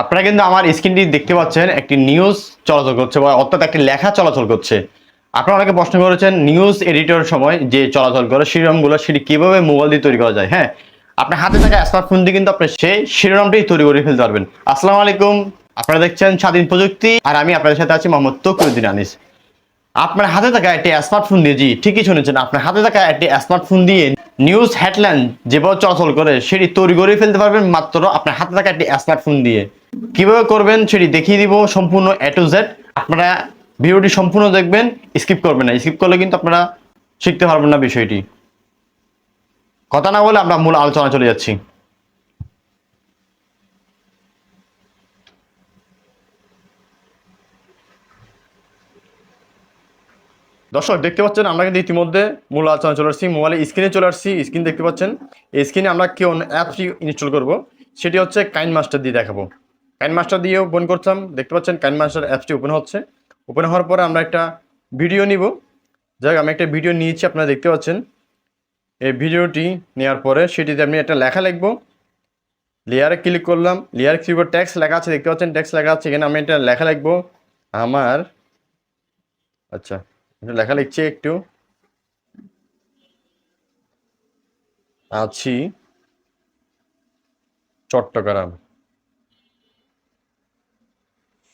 আপনারা কিন্তু আমার স্ক্রিনটি দেখতে পাচ্ছেন, একটি নিউজ চলাচল করছে বা অর্থাৎ একটি লেখা চলাচল করছে। আপনারা অনেকে প্রশ্ন করেছেন নিউজ এডিটর সময় যে চলাচল করে শিরোনামগুলো সেটি কিভাবে মোবাইল দিয়ে তৈরি করা যায়। হ্যাঁ, আপনার হাতে থাকা স্মার্টফোন দিয়ে কিন্তু আপনি সেই শিরোনামটাই তৈরি করে ফেলতে পারবেন। আসসালামু আলাইকুম, আপনারা দেখছেন স্বাধীন প্রযুক্তি আর আমি আপনাদের সাথে আছি মোহাম্মদ তকিউদ্দিন আনিস। আপনার হাতে থাকা একটি স্মার্টফোন দিয়ে, জি ঠিকই শুনেছেন, আপনার হাতে থাকা একটি স্মার্টফোন দিয়ে নিউজ হেডলাইন যেভাবে চলাচল করে সেটি তৈরি করে ফেলতে পারবেন মাত্র আপনার হাতে থাকা একটি স্মার্টফোন দিয়ে। কিভাবে করবেন সেটি দেখিয়ে দিব সম্পূর্ণ এ টু জেড। আপনারা ভিডিওটি সম্পূর্ণ দেখবেন, স্কিপ করবেন না। স্কিপ করলে কিন্তু আপনারা শিখতে পারবেন না বিষয়টি। কথা না বলে আমরা মূল আলোচনা চলে যাচ্ছি। দর্শক দেখতে পাচ্ছেন আমরা কিন্তু ইতিমধ্যে মূল আলোচনা চলে আসছি, মোবাইলে স্ক্রিনে চলে আসছি। স্ক্রিন দেখতে পাচ্ছেন, এই স্ক্রিনে আমরা কোন অ্যাপটি ইনস্টল করব সেটি হচ্ছে কাইনমাস্টার দিয়ে দেখাবো। কাইনমাস্টার দিয়ে ওপেন করতাম, দেখতে পাচ্ছেন কাইনমাস্টার অ্যাপটি ওপেন হচ্ছে। ওপেন হওয়ার পরে আমরা একটা ভিডিও নিব। যাই হোক, আমি একটা ভিডিও নিয়েছি, আপনারা দেখতে পাচ্ছেন। এই ভিডিওটি নেওয়ার পরে সেটিতে আমি একটা লেখা লিখব। লেয়ারে ক্লিক করলাম, লেয়ার কিবোর্ড ট্যাক্স লেখা আছে, দেখতে পাচ্ছেন ট্যাক্স লেখা আছে। এখানে আমি একটা লেখা লিখব আমার, আচ্ছা একটা লেখা লিখছি, একটু আছি চট্টগ্রাম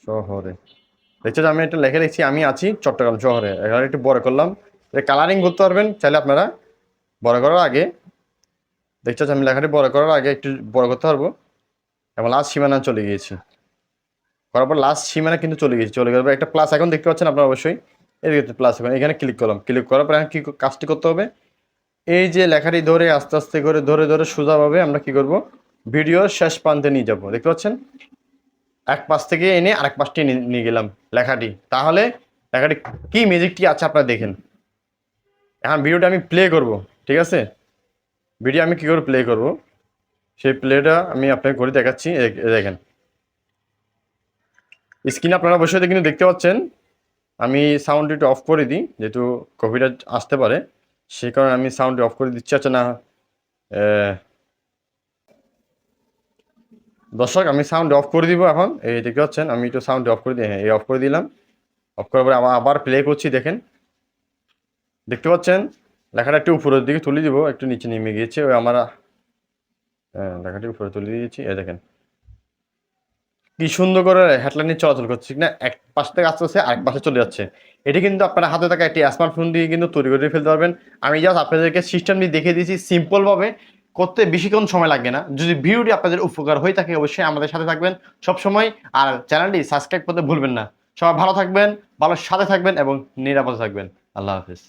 শহরে। দেখছেন আমি একটা লেখা লিখছি, আমি আছি চট্টগ্রাম শহরে। এখানে একটু বড় করলাম, কালারিং করতে পারবেন চাইলে আপনারা। বড় করার আগে দেখছেন আমি লেখাটি বড় করার আগে একটু বড় করতে পারবো। এবং লাস্ট সীমানা চলে গিয়েছি, করার পর লাস্ট সীমানা কিন্তু চলে গেল একটা প্লাস এখন দেখতে পাচ্ছেন আপনারা অবশ্যই। এদিকে প্লাস এখন এখানে ক্লিক করলাম। ক্লিক করার পর এখন কি কাজটি করতে হবে, এই যে লেখাটি ধরে আস্তে আস্তে করে ধরে ধরে সোজাভাবে আমরা কি করব, ভিডিওর শেষ প্রান্তে নিয়ে যাব। দেখতে পাচ্ছেন এক পাশ থেকে এনে আরেক পাশটি নিয়ে গেলাম লেখাটি। তাহলে লেখাটি কি ম্যাজিকটি আছে আপনারা দেখেন। এখন ভিডিওটা আমি প্লে করব, ঠিক আছে? ভিডিও আমি কী করে প্লে করব সেই প্লেটা আমি আপনাকে করে দেখাচ্ছি। দেখেন স্ক্রিনে আপনারা অবশ্যই কিন্তু দেখতে পাচ্ছেন। আমি সাউন্ড একটু অফ করে দিই, যেহেতু কপিরাইট আসতে পারে, সেই কারণে আমি সাউন্ড অফ করে দিচ্ছি। আচ্ছা না দর্শক, আমি সাউন্ড অফ করে দিব এখন। এই দেখতে পাচ্ছেন আমি একটু সাউন্ড অফ করে দিই, হ্যাঁ এই অফ করে দিলাম। অফ করার পরে আবার প্লে করছি। দেখেন দেখতে পাচ্ছেন লেখাটা একটু উপরের দিকে তুলে দিব, একটু নিচে নেমে গিয়েছে। ওই আমার লেখাটি উপরে তুলে দিয়েছি। দেখেন কি সুন্দর করে হেডলাইন চলাচল করছে, ঠিক না? এক পাশ থেকে আস্তে আস্তে আরেক পাশে চলে যাচ্ছে। এটি কিন্তু আপনার হাতে থাকা একটি স্মার্টফোন দিয়ে কিন্তু তৈরি করে ফেলতে পারবেন। আমি জাস্ট আপনাদেরকে সিস্টেমটি দেখিয়ে দিয়েছি, সিম্পলভাবে করতে বেশিক্ষণ সময় লাগবে না। যদি ভিডিওটি আপনাদের উপকার হয়ে থাকে অবশ্যই আমাদের সাথে থাকবেন সবসময়, আর চ্যানেলটি সাবস্ক্রাইব করতে ভুলবেন না। সবাই ভালো থাকবেন, ভালো সাথে থাকবেন এবং নিরাপদে থাকবেন। আল্লাহ হাফিজ।